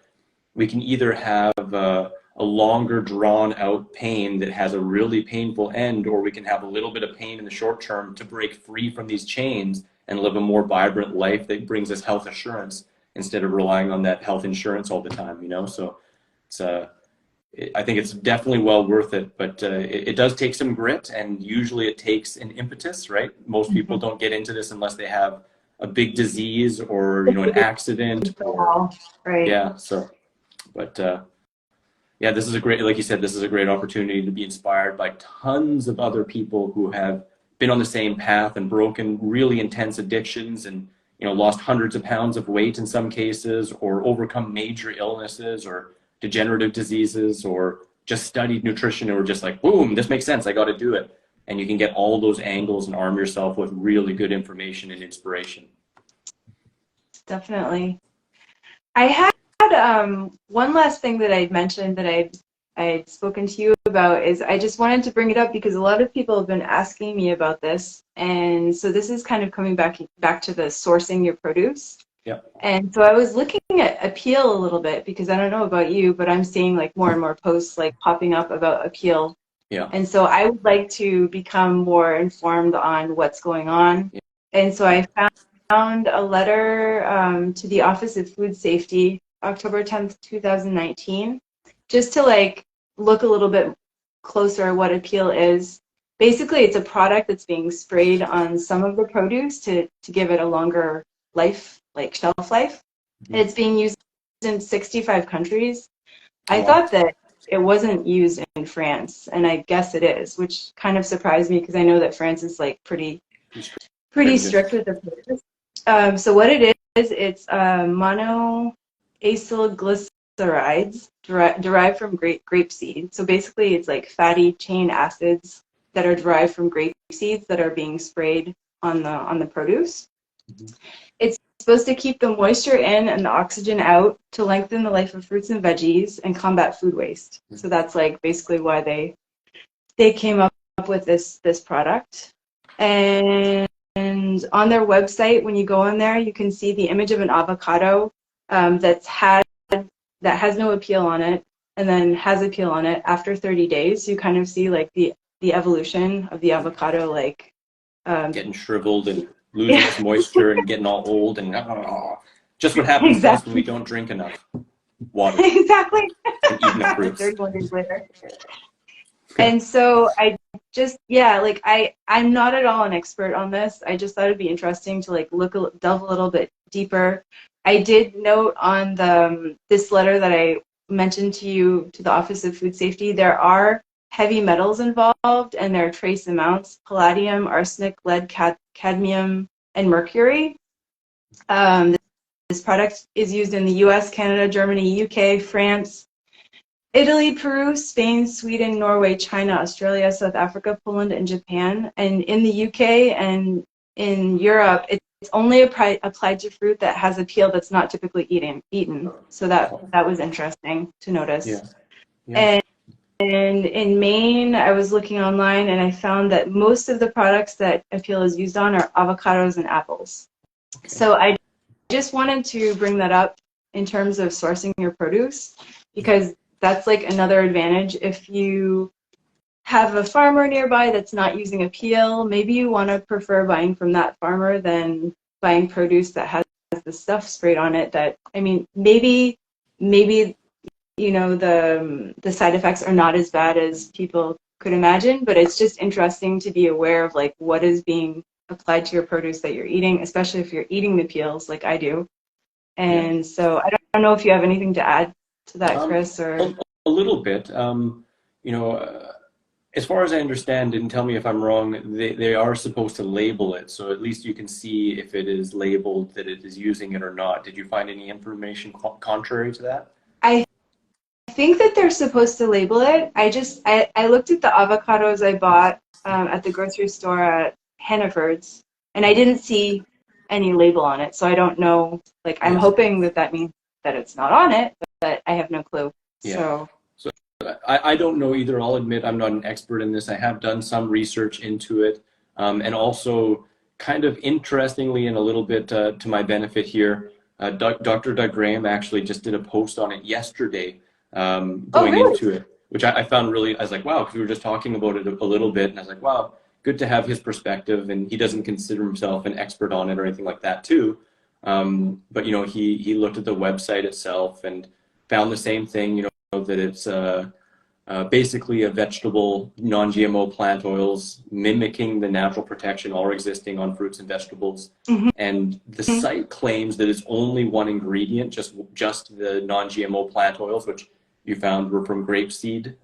we can either have a longer drawn out pain that has a really painful end, or we can have a little bit of pain in the short term to break free from these chains and live a more vibrant life that brings us health assurance instead of relying on that health insurance all the time. So it's I think it's definitely well worth it, but it does take some grit, and usually it takes an impetus, right? Most people don't get into this unless they have a big disease or an accident, or right. yeah. So, but yeah, this is a great, like you said, this is a great opportunity to be inspired by tons of other people who have been on the same path and broken really intense addictions, and lost hundreds of pounds of weight in some cases, or overcome major illnesses or degenerative diseases, or just studied nutrition and were just like, boom, this makes sense, I got to do it. And you can get all those angles and arm yourself with really good information and inspiration. Definitely. I had one last thing that I'd mentioned that I'd spoken to you about. Is I just wanted to bring it up because a lot of people have been asking me about this, and so this is kind of coming back to the sourcing your produce. Yeah. And so I was looking at apeel a little bit because I don't know about you, but I'm seeing like more and more posts like popping up about apeel. Yeah. And so I would like to become more informed on what's going on. Yeah. And so I found a letter to the Office of Food Safety, October 10th, 2019, just to like look a little bit closer at what apeel is. basically it's a product that's being sprayed on some of the produce to give it a longer life, like shelf life. And it's being used in 65 countries. I Wow. thought that it wasn't used in France, and I guess it is, which kind of surprised me because I know that France is like pretty strict with the purchase. So what it is, it's monoacylglycerides derived from grape seed. So basically, it's like fatty chain acids that are derived from grape seeds that are being sprayed on the produce. Mm-hmm. It's supposed to keep the moisture in and the oxygen out to lengthen the life of fruits and veggies and combat food waste. So that's like basically why they came up with this product. And on their website, when you go on there, you can see the image of an avocado that has no apeel on it, and then has apeel on it after 30 days. You kind of see like the evolution of the avocado, like getting shriveled and losing its moisture and getting all old and just what happens to us when we don't drink enough water. Exactly. And eat enough fruits. 31 days later. And so I just, like I'm not at all an expert on this. I just thought it'd be interesting to like delve a little bit deeper. I did note on this letter that I mentioned to you, to the Office of Food Safety, there are heavy metals involved, and there are trace amounts: palladium, arsenic, lead, cadmium, and mercury. This product is used in the US, Canada, Germany, UK, France, Italy, Peru, Spain, Sweden, Norway, China, Australia, South Africa, Poland, and Japan. And in the UK and in Europe, it's only applied to fruit that has a peel that's not typically eaten. So that was interesting to notice. Yeah. Yeah. And in Maine, I was looking online and I found that most of the products that apeel is used on are avocados and apples. Okay. So I just wanted to bring that up in terms of sourcing your produce, because that's like another advantage. If you have a farmer nearby that's not using apeel, maybe you want to prefer buying from that farmer than buying produce that has the stuff sprayed on it. That, I mean, maybe you know, the side effects are not as bad as people could imagine, but it's just interesting to be aware of like what is being applied to your produce that you're eating, especially if you're eating the peels like I do. And so I don't know if you have anything to add to that, Chris, or a little bit. You know, as far as I understand, and tell me if I'm wrong, they are supposed to label it, so at least you can see if it is labeled that it is using it or not. Did you find any information contrary to that? I think that they're supposed to label it. I looked at the avocados I bought at the grocery store at Hannaford's, and I didn't see any label on it, so I don't know. Like, I'm hoping that means that it's not on it, but I have no clue. Yeah. So I don't know either. I'll admit I'm not an expert in this. I have done some research into it, and also kind of interestingly and a little bit to my benefit here, Dr. Doug Graham actually just did a post on it yesterday, going into it, which I found really, I was like, wow, because we were just talking about it a little bit, and I was like, wow, good to have his perspective, and he doesn't consider himself an expert on it or anything like that too. But, you know, he looked at the website itself and found the same thing, you know, that it's basically a vegetable, non-GMO plant oils mimicking the natural protection already existing on fruits and vegetables. Mm-hmm. And the site claims that it's only one ingredient, just the non-GMO plant oils, which you found were from grapeseed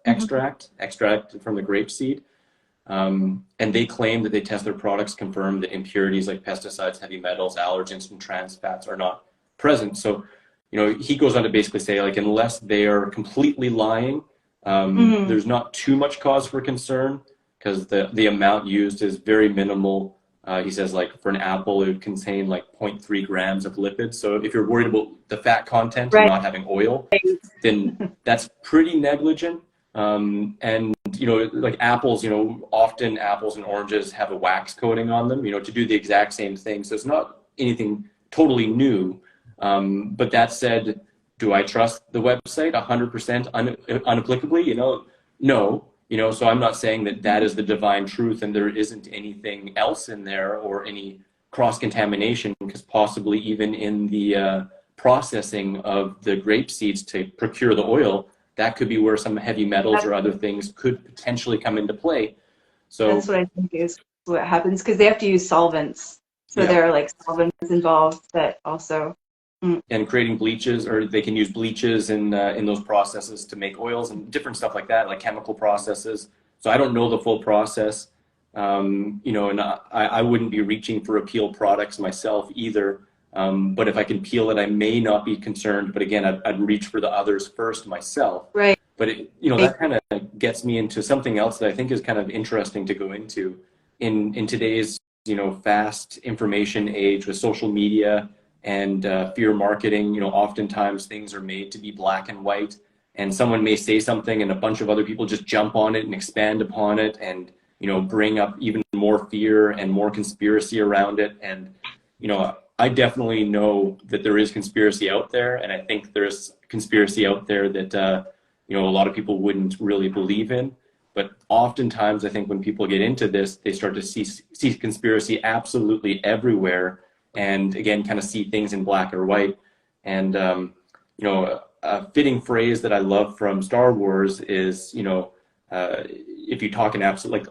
extracted from the grapeseed. And they claim that they test their products, confirm that impurities like pesticides, heavy metals, allergens, and trans fats are not present. So, you know, he goes on to basically say, like, unless they are completely lying, there's not too much cause for concern, because the amount used is very minimal. He says, like, for an apple, it would contain like 0.3 grams of lipids. So if you're worried about the fat content and not having oil, then that's pretty negligent. And, you know, like apples, you know, often apples and oranges have a wax coating on them, you know, to do the exact same thing. So it's not anything totally new. But that said, do I trust the website 100% unapplicably? You know, no, you know, so I'm not saying that that is the divine truth and there isn't anything else in there or any cross-contamination, because possibly even in the processing of the grape seeds to procure the oil, that could be where some heavy metals or other things could potentially come into play. So That's what I think is what happens because they have to use solvents. So yeah, there are like solvents involved that also. Mm. and creating bleaches, or they can use bleaches in those processes to make oils and different stuff like that, like chemical processes. So I don't know the full process, you know, and I wouldn't be reaching for apeel products myself either. But if I can peel it, I may not be concerned. But again, I'd reach for the others first myself. Right. But it, you know, that kind of gets me into something else that I think is kind of interesting to go into in today's, you know, fast information age with social media and fear marketing. You know, oftentimes things are made to be black and white, and someone may say something and a bunch of other people just jump on it and expand upon it and, you know, bring up even more fear and more conspiracy around it. And, you know, I definitely know that there is conspiracy out there, and I think there's conspiracy out there that you know, a lot of people wouldn't really believe in. But oftentimes, I think when people get into this, they start to see conspiracy absolutely everywhere, and again, kind of see things in black or white. And you know, a fitting phrase that I love from Star Wars is, you know, if you talk in absolute, like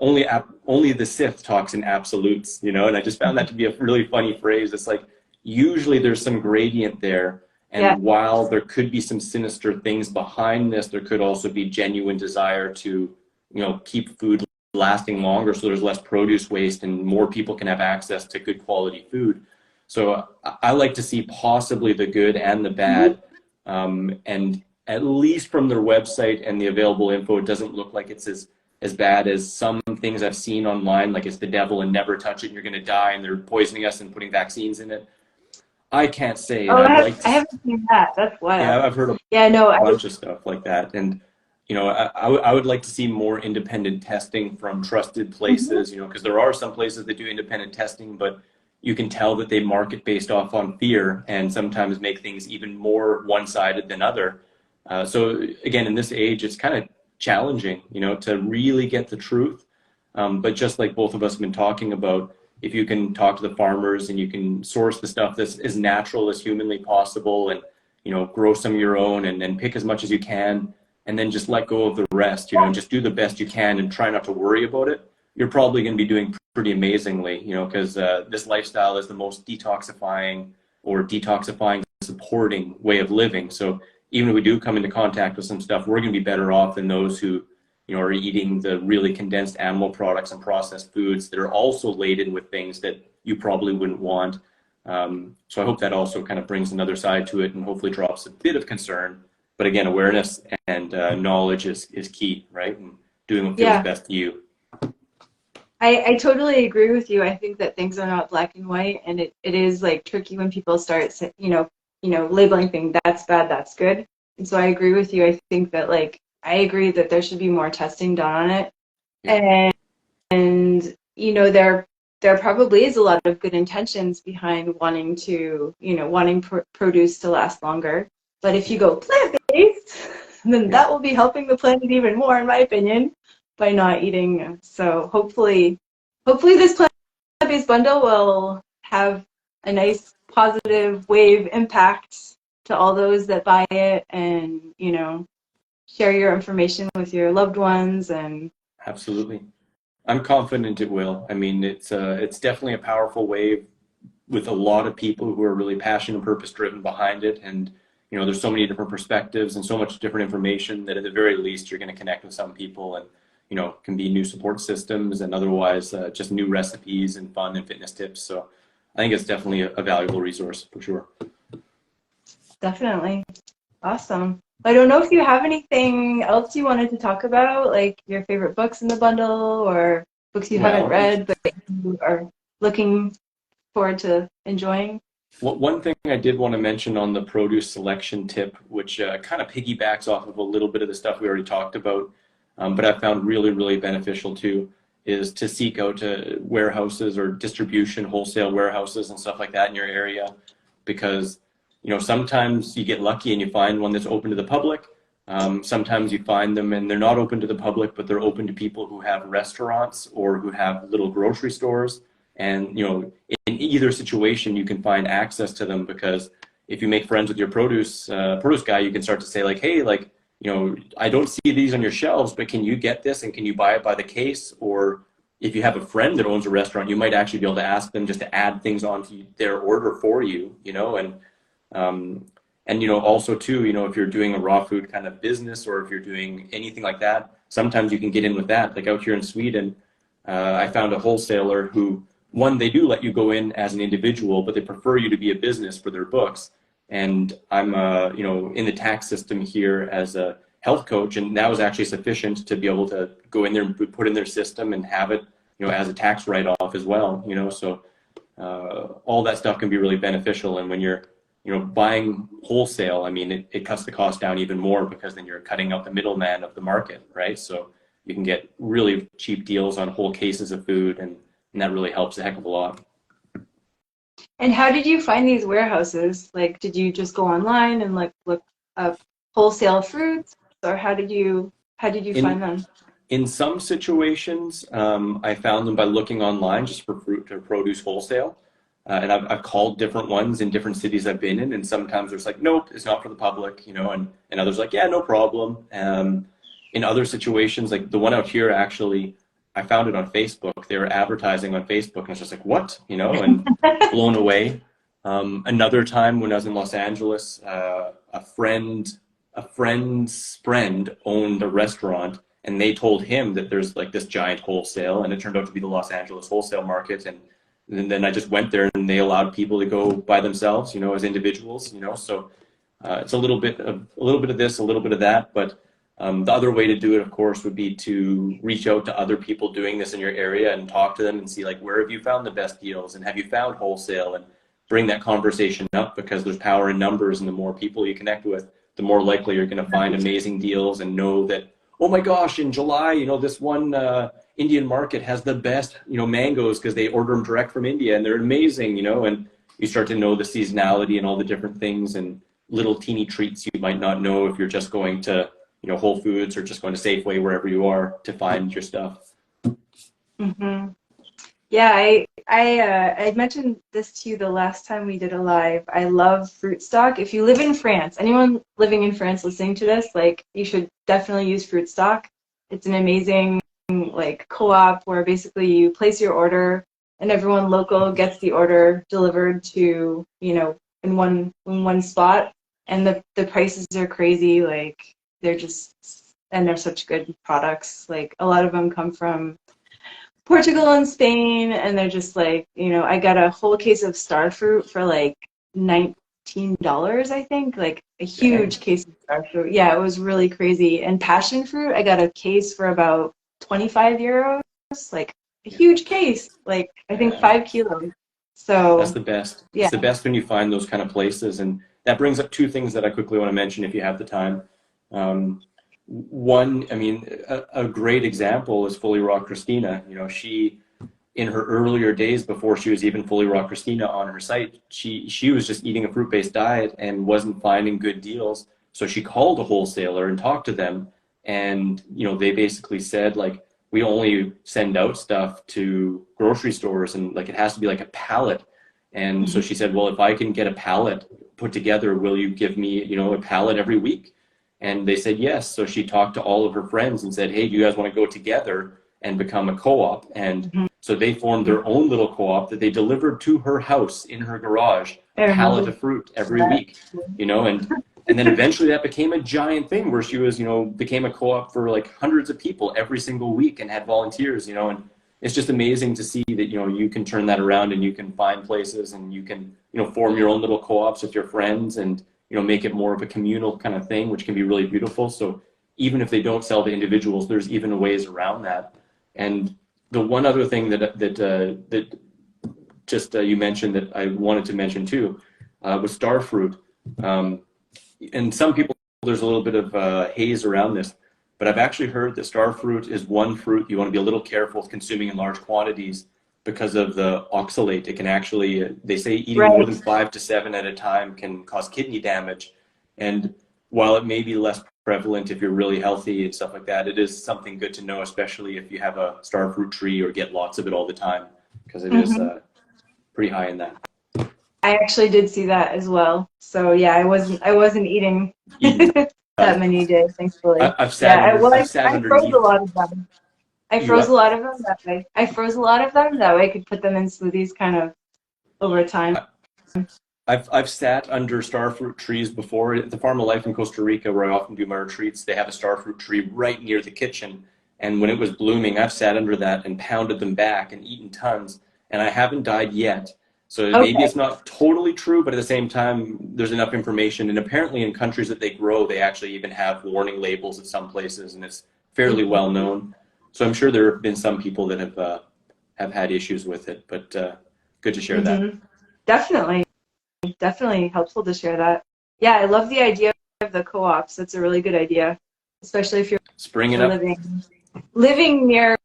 only the Sith talks in absolutes, you know. And I just found that to be a really funny phrase. It's like usually there's some gradient there. And Yeah. while there could be some sinister things behind this, there could also be genuine desire to, you know, keep food lasting longer so there's less produce waste and more people can have access to good quality food. So I like to see possibly the good and the bad. And at least from their website and the available info, it doesn't look like it's as bad as some things I've seen online, like it's the devil and never touch it and you're going to die and they're poisoning us and putting vaccines in it. I can't say, and Oh, I'd like I to. haven't seen that. That's wild. Yeah, I've heard a Yeah, no, bunch of stuff like that, and you know, I would like to see more independent testing from trusted Mhm. places. You know, because there are some places that do independent testing, but you can tell that they market based off on fear, and sometimes make things even more one-sided than other. So again, in this age, it's kind of challenging, you know, to really get the truth. But just like both of us have been talking about, if you can talk to the farmers and you can source the stuff that's as natural as humanly possible, and you know, grow some of your own, and pick as much as you can, and then just let go of the rest, you know, and just do the best you can and try not to worry about it, you're probably going to be doing pretty amazingly, you know, because this lifestyle is the most detoxifying or detoxifying supporting way of living. So even if we do come into contact with some stuff, we're going to be better off than those who, you know, are eating the really condensed animal products and processed foods that are also laden with things that you probably wouldn't want. So I hope that also kind of brings another side to it and hopefully drops a bit of concern. But again, awareness and knowledge is key, right? And doing what feels Yeah, best to you. I totally agree with you. I think that things are not black and white, and it is like tricky when people start, labeling things that's bad, that's good. And so I agree with you. I think that like I agree that there should be more testing done on it. Yeah, And there probably is a lot of good intentions behind wanting produce to last longer. But if you go plant-based, then yeah. that will be helping the planet even more, in my opinion, by not eating. So hopefully this plant-based bundle will have a nice positive wave impact to all those that buy it, and share your information with your loved ones. And Absolutely. I'm confident it will. I mean, it's definitely a powerful wave with a lot of people who are really passionate and purpose driven behind it. And, you know, there's so many different perspectives and so much different information that at the very least you're going to connect with some people, and, you know, can be new support systems and otherwise just new recipes and fun and fitness tips. So I think it's definitely a valuable resource for sure. definitely. Awesome. I don't know if you have anything else you wanted to talk about, like your favorite books in the bundle or books you haven't Well, read but you are looking forward to enjoying. one thing I did want to mention on the produce selection tip, which kind of piggybacks off of a little bit of the stuff we already talked about, but I found really, really beneficial too, is to seek out warehouses or distribution, wholesale warehouses and stuff like that in your area, because you know, sometimes you get lucky and you find one that's open to the public. Sometimes you find them and they're not open to the public, but they're open to people who have restaurants or who have little grocery stores. And you know, in either situation, you can find access to them, because if you make friends with your produce guy, you can start to say like, hey, like, you know, I don't see these on your shelves, but can you get this and can you buy it by the case? Or if you have a friend that owns a restaurant, you might actually be able to ask them just to add things onto their order for you, um, and also too, if you're doing a raw food kind of business, or if you're doing anything like that, sometimes you can get in with that. Like out here in Sweden, I found a wholesaler who, one, they do let you go in as an individual, but they prefer you to be a business for their books. And I'm, in the tax system here as a health coach, and that was actually sufficient to be able to go in there and put in their system and have it, as a tax write-off as well. So all that stuff can be really beneficial. And when you're, buying wholesale, I mean, it cuts the cost down even more, because then you're cutting out the middleman of the market, right? So you can get really cheap deals on whole cases of food, and that really helps a heck of a lot. And how did you find these warehouses? Like, did you just go online and like look up wholesale fruits, or how did you find In them? in some situations, I found them by looking online just for fruit or produce wholesale. And I've called different ones in different cities I've been in, and sometimes there's like, nope, it's not for the public, and others like, yeah, no problem. In other situations, like the one out here, actually, I found it on Facebook. They were advertising on Facebook, and I was just like, what, and blown away. Another time when I was in Los Angeles, a friend's friend owned a restaurant, and they told him that there's like this giant wholesale, and it turned out to be the Los Angeles wholesale market. And then I just went there, and they allowed people to go by themselves, as individuals, so it's a little bit of this, a little bit of that. But the other way to do it, of course, would be to reach out to other people doing this in your area and talk to them and see, like, where have you found the best deals, and have you found wholesale, and bring that conversation up, because there's power in numbers, and the more people you connect with, the more likely you're going to find amazing deals, and know that, oh my gosh, in July, this one Indian market has the best, mangoes, because they order them direct from India, and they're amazing, and you start to know the seasonality and all the different things and little teeny treats you might not know if you're just going to, Whole Foods, or just going to Safeway, wherever you are, to find your stuff. Hmm. Yeah, I mentioned this to you the last time we did a live. I love fruit stock. If you live in France, anyone living in France listening to this, like, you should definitely use fruit stock. It's an amazing like co-op where basically you place your order and everyone local gets the order delivered to, in one spot, and the prices are crazy. Like, they're just, and they're such good products. Like, a lot of them come from Portugal and Spain, and they're just like, I got a whole case of star fruit for like $19, I think, like a Dang. huge case of star fruit. Yeah, it was really crazy. And passion fruit, I got a case for about 25 euros, like a Yeah. huge case, like I think Yeah. 5 kilos. That's So the best. yeah. It's the best when you find those kind of places. And that brings up two things that I quickly want to mention if you have the time. Um, One, I mean, a great example is Fully Raw Christina. She, in her earlier days, before she was even Fully Raw Christina on her site, she was just eating a fruit-based diet and wasn't finding good deals. So she called a wholesaler and talked to them, and they basically said, like, we only send out stuff to grocery stores, and like it has to be like a pallet. And so Mhm. she said, well, if I can get a pallet put together, will you give me, a pallet every week? And they said yes. So she talked to all of her friends and said, hey, do you guys want to go together and become a co-op? And Mhm. so they formed their own little co-op that they delivered to her house in her garage, a I pallet remember of fruit every that. week, and then eventually that became a giant thing where she was, became a co-op for like hundreds of people every single week and had volunteers, and it's just amazing to see that, you can turn that around, and you can find places, and you can, form your own little co-ops with your friends, and, make it more of a communal kind of thing, which can be really beautiful. So even if they don't sell to individuals, there's even ways around that. And the one other thing that just you mentioned that I wanted to mention too was star fruit. Um, and some people, there's a little bit of haze around this, but I've actually heard that star fruit is one fruit you want to be a little careful with consuming in large quantities because of the oxalate. It can actually, they say eating more Right. than 5 to 7 at a time can cause kidney damage. And while it may be less prevalent if you're really healthy and stuff like that, it is something good to know, especially if you have a star fruit tree or get lots of it all the time, because it is Hmm. pretty high in that. I actually did see that as well. So yeah, I wasn't eating Eating that many days, thankfully. I've sat Yeah, under well, I've sat I froze a underneath lot of them. I You froze a what? lot of them that way. I froze a lot of them that way I could put them in smoothies kind of over time. I've sat under starfruit trees before. At the Farm of Life in Costa Rica, where I often do my retreats, they have a starfruit tree right near the kitchen. And when it was blooming, I've sat under that and pounded them back and eaten tons. And I haven't died yet. So maybe Okay. it's not totally true, but at the same time, there's enough information. And apparently, in countries that they grow, they actually even have warning labels at some places, and it's fairly well Mhm. known. So I'm sure there have been some people that have had issues with it, but good to share that. Mhm. Definitely. Definitely helpful to share that. Yeah, I love the idea of the co-ops. That's a really good idea, especially if you're Springing up. living near,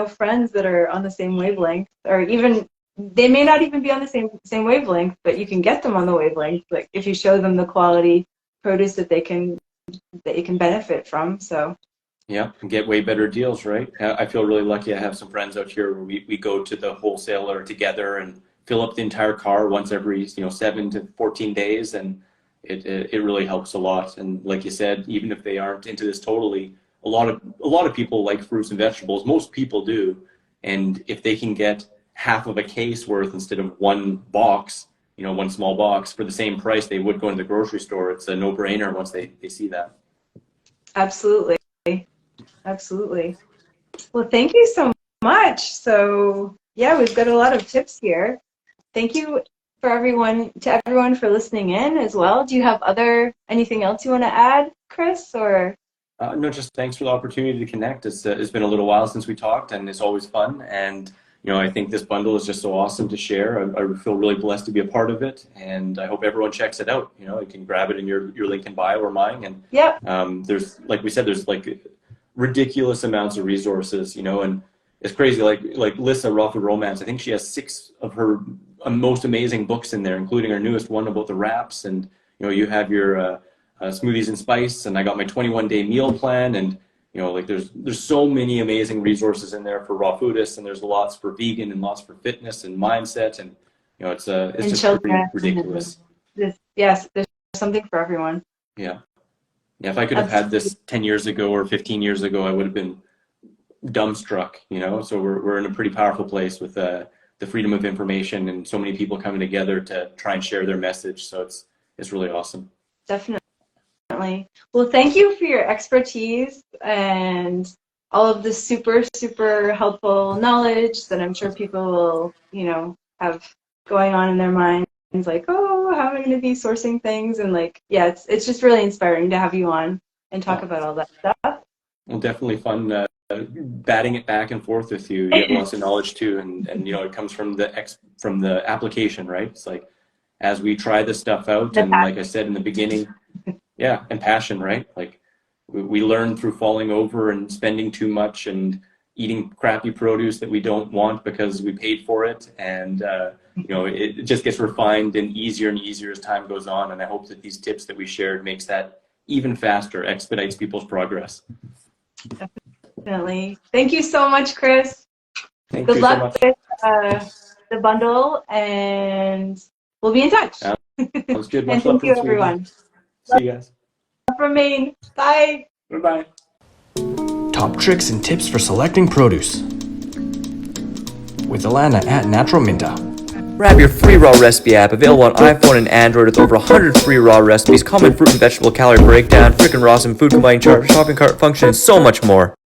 friends that are on the same wavelength, or even they may not even be on the same wavelength, but you can get them on the wavelength. Like if you show them the quality produce that you can benefit from. So Yeah, and get way better deals, right? I feel really lucky. I have some friends out here where we go to the wholesaler together and fill up the entire car once every, 7 to 14 days, and it really helps a lot. And like you said, even if they aren't into this totally, a lot of people like fruits and vegetables. Most people do, and if they can get half of a case worth instead of one box, one small box for the same price they would go into the grocery store, it's a no-brainer once they see that. absolutely, absolutely. Well, thank you so much. So yeah, we've got a lot of tips here. Thank you to everyone for listening in as well. Do you have anything else you want to add, Chris, or? No, just thanks for the opportunity to connect. It's been a little while since we talked, and it's always fun. And I think this bundle is just so awesome to share. I feel really blessed to be a part of it, and I hope everyone checks it out. You can grab it in your link in bio or mine, and Yep. there's like we said, there's like ridiculous amounts of resources. And it's crazy. Like Lissa Roth of Romance, I think she has 6 of her most amazing books in there, including her newest one about the wraps. And you have your smoothies and spice, and I got my 21-day meal plan, and like there's so many amazing resources in there for raw foodists, and there's lots for vegan and lots for fitness and mindset, and it's And just pretty children. And ridiculous. yes, there's something for everyone. Yeah, yeah. If I could have had Absolutely. this 10 years ago or 15 years ago, I would have been dumbstruck. So we're in a pretty powerful place with the freedom of information and so many people coming together to try and share their message. So it's really awesome. Definitely. Well, thank you for your expertise and all of the super, super helpful knowledge that I'm sure people will, have going on in their minds, like, oh, how am I going to be sourcing things? And like, yeah, it's just really inspiring to have you on and talk Oh, about all that stuff. well, definitely fun batting it back and forth with you. You have lots of knowledge too, and it comes from the application, right? It's like as we try this stuff out, The and past. like I said in the beginning, yeah, and passion, right? Like we learn through falling over and spending too much and eating crappy produce that we don't want because we paid for it, and it just gets refined and easier as time goes on. And I hope that these tips that we shared makes that even faster, expedites people's progress. Definitely. Thank you so much, Chris. Thank Good you so luck much. with the bundle, and we'll be in touch. Sounds good. And Much love thank from you, Sweden. everyone. See you guys. Love from Maine. Bye. Bye-bye. Top tricks and tips for selecting produce with Alanna at Natural Minta. Grab your free raw recipe app, available on iPhone and Android with over 100 free raw recipes, common fruit and vegetable calorie breakdown, freaking raw, some food combining chart, shopping cart function, and so much more.